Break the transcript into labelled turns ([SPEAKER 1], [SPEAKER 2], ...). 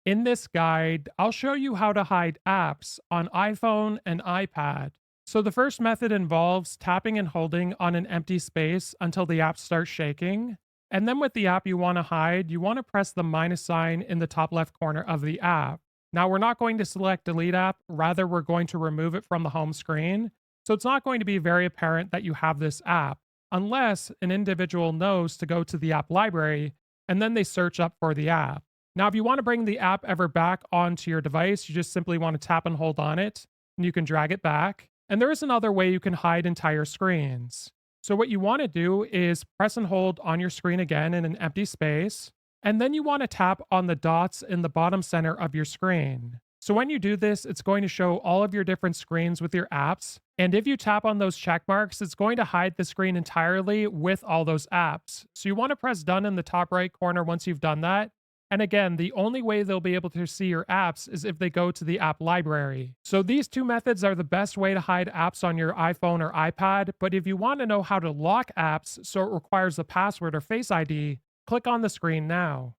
[SPEAKER 1] In this guide, I'll show you how to hide apps on iPhone and iPad. So the first method involves tapping and holding on an empty space until the app starts shaking. And then with the app you want to hide, you want to press the minus sign in the top left corner of the app. Now we're not going to select delete app, rather we're going to remove it from the home screen. So it's not going to be very apparent that you have this app unless an individual knows to go to the app library and then they search up for the app. Now, if you want to bring the app ever back onto your device, you just simply want to tap and hold on it, and you can drag it back. And there is another way you can hide entire screens. So, what you want to do is press and hold on your screen again in an empty space, and then you want to tap on the dots in the bottom center of your screen. So, when you do this, it's going to show all of your different screens with your apps. And if you tap on those check marks, it's going to hide the screen entirely with all those apps. So, you want to press done in the top right corner once you've done that. And again, the only way they'll be able to see your apps is if they go to the app library. So these two methods are the best way to hide apps on your iPhone or iPad. But if you want to know how to lock apps so it requires a password or Face ID, click on the screen now.